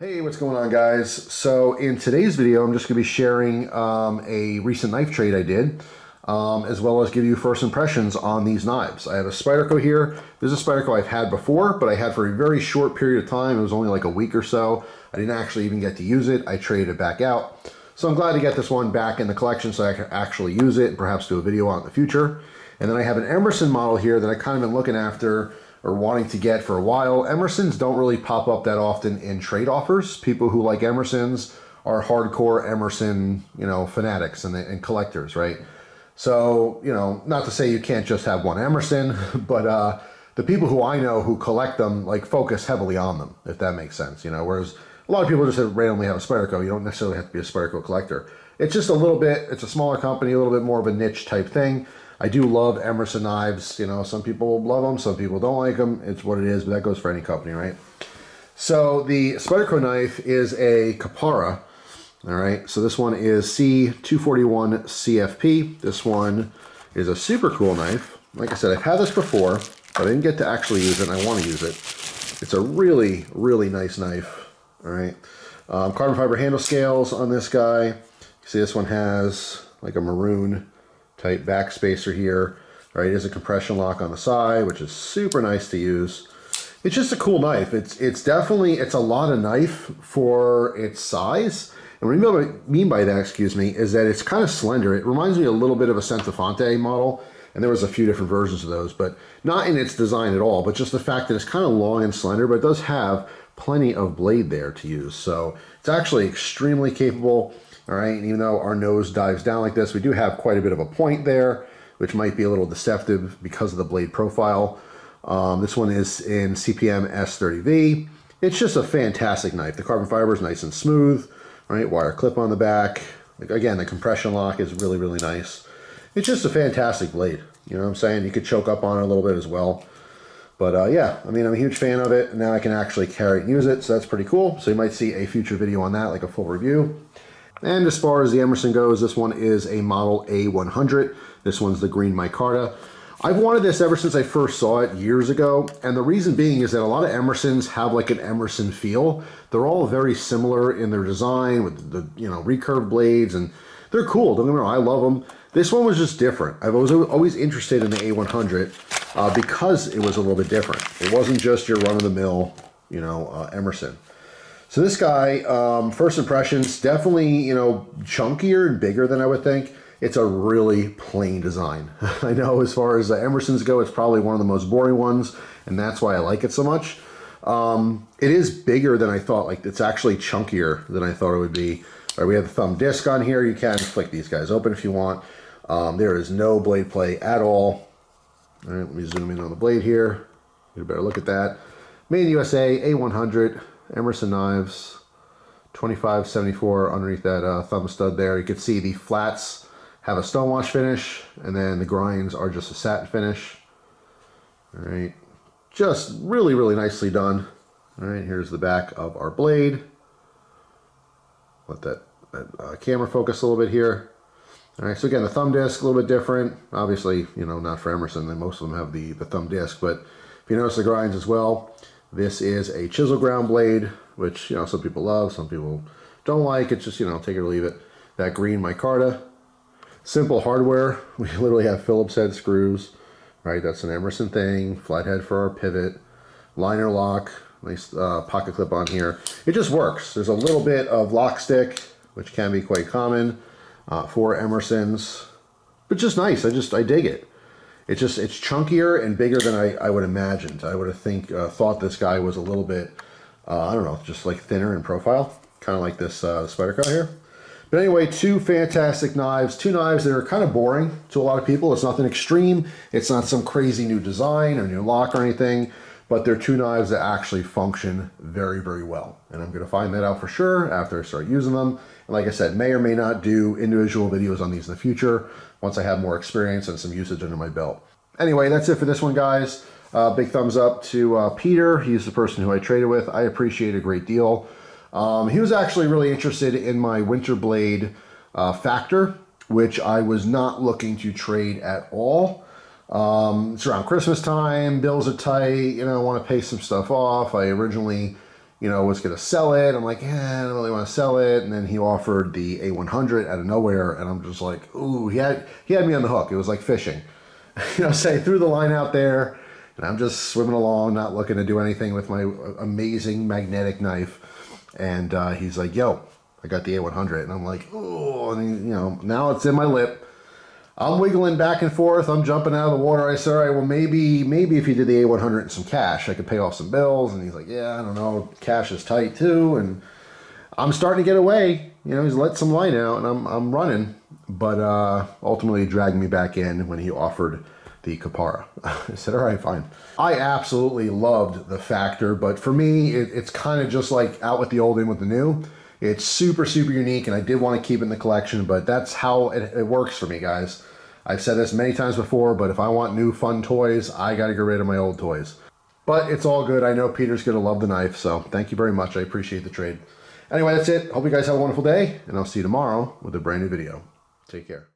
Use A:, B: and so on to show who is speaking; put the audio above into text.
A: Hey, what's going on, guys? So in today's video, I'm just going to be sharing a recent knife trade I did, as well as give you first impressions on these knives. I have a Spyderco here. This is a Spyderco I've had before, but I had for a very short period of time. It was only like a week or so. I didn't actually even get to use it. I traded it back out. So I'm glad to get this one back in the collection so I can actually use it and perhaps do a video on it in the future. And then I have an Emerson model here that I kind of been looking after or wanting to get for a while. Emersons don't really pop up that often in trade offers. People who like Emersons are hardcore Emerson, fanatics and collectors, right? So, not to say you can't just have one Emerson, but the people who I know who collect them, like, focus heavily on them, if that makes sense, whereas a lot of people just randomly have a Spyderco. You don't necessarily have to be a Spyderco collector. It's just a little bit, it's a smaller company, a little bit more of a niche type thing. I do love Emerson Knives. Some people love them, some people don't like them. It's what it is, but that goes for any company, right? So the Spyderco knife is a Kapara, all right? So this one is C241 CFP. This one is a super cool knife. Like I said, I've had this before, but I didn't get to actually use it, and I want to use it. It's a really, really nice knife, all right? Carbon fiber handle scales on this guy. You see this one has like a maroon type back spacer here. All right, it is a compression lock on the side, which is super nice to use. It's just a cool knife. It's definitely a lot of knife for its size. And what I mean by that, is that it's kind of slender. It reminds me a little bit of a Centofonte model, and there was a few different versions of those, but not in its design at all, but just the fact that it's kind of long and slender, but it does have plenty of blade there to use. So it's actually extremely capable. All right, and even though our nose dives down like this, we do have quite a bit of a point there, which might be a little deceptive because of the blade profile. This one is in CPM S30V. It's just a fantastic knife. The carbon fiber is nice and smooth, right? Wire clip on the back. Like, again, the compression lock is really, really nice. It's just a fantastic blade. You know what I'm saying? You could choke up on it a little bit as well. But yeah, I mean, I'm a huge fan of it. And now I can actually carry it and use it, so that's pretty cool. So you might see a future video on that, like a full review. And as far as the Emerson goes, this one is a model A-100. This one's the green micarta. I've wanted this ever since I first saw it years ago, and the reason being is that a lot of Emersons have like an Emerson feel. They're all very similar in their design with the recurved blades, and they're cool. Don't get me wrong, I love them. This one was just different. I was always interested in the A-100 because it was a little bit different. It wasn't just your run-of-the-mill, Emerson. So this guy, first impressions, definitely, chunkier and bigger than I would think. It's a really plain design. I know as far as Emersons go, it's probably one of the most boring ones, and that's why I like it so much. It is bigger than I thought. Like, it's actually chunkier than I thought it would be. All right, we have the thumb disc on here. You can flick these guys open if you want. There is no blade play at all. All right, let me zoom in on the blade here. Get a better look at that. Made in USA, A100. Emerson Knives, 2574 underneath that thumb stud there. You can see the flats have a stonewash finish, and then the grinds are just a satin finish. All right, just really, really nicely done. All right, here's the back of our blade. Let that camera focus a little bit here. All right, so again, the thumb disc, a little bit different. Obviously, not for Emerson, then most of them have the thumb disc, but if you notice the grinds as well, this is a chisel ground blade, which, some people love, some people don't like. It's just, take it or leave it. That green micarta. Simple hardware. We literally have Phillips head screws, right? That's an Emerson thing. Flathead for our pivot. Liner lock. Nice pocket clip on here. It just works. There's a little bit of lock stick, which can be quite common for Emersons. But just nice. I dig it. It's chunkier and bigger than I would imagined. I would have thought this guy was a little bit, I don't know, just like thinner in profile, kind of like this Spyderco here. But anyway, two fantastic knives, two knives that are kind of boring to a lot of people. It's nothing extreme. It's not some crazy new design or new lock or anything, but they're two knives that actually function very, very well. And I'm going to find that out for sure after I start using them. And like I said, may or may not do individual videos on these in the future once I have more experience and some usage under my belt. Anyway, that's it for this one, guys. Big thumbs up to Peter. He's the person who I traded with. I appreciate it a great deal. He was actually really interested in my winter blade Factor, which I was not looking to trade at all. It's around Christmas time, bills are tight, I want to pay some stuff off. I originally you know, was going to sell it. I'm like, yeah, I don't really want to sell it. And then he offered the A-100 out of nowhere. And I'm just like, ooh, he had me on the hook. It was like fishing. You know, say, threw the line out there. And I'm just swimming along, not looking to do anything with my amazing magnetic knife. And he's like, yo, I got the A-100. And I'm like, oh, and you know, now it's in my lip. I'm wiggling back and forth. I'm jumping out of the water. I said, all right, well, maybe if you did the A-100 and some cash, I could pay off some bills. And he's like, yeah, I don't know. Cash is tight too. And I'm starting to get away. You know, he's let some line out and I'm running. But ultimately dragged me back in when he offered the Kapara. I said, all right, fine. I absolutely loved the Factor, but for me, it's kind of just like out with the old, in with the new. It's super, super unique, and I did want to keep it in the collection, but that's how it works for me, guys. I've said this many times before, but if I want new fun toys, I got to get rid of my old toys. But it's all good. I know Peter's going to love the knife, so thank you very much. I appreciate the trade. Anyway, that's it. Hope you guys have a wonderful day, and I'll see you tomorrow with a brand new video. Take care.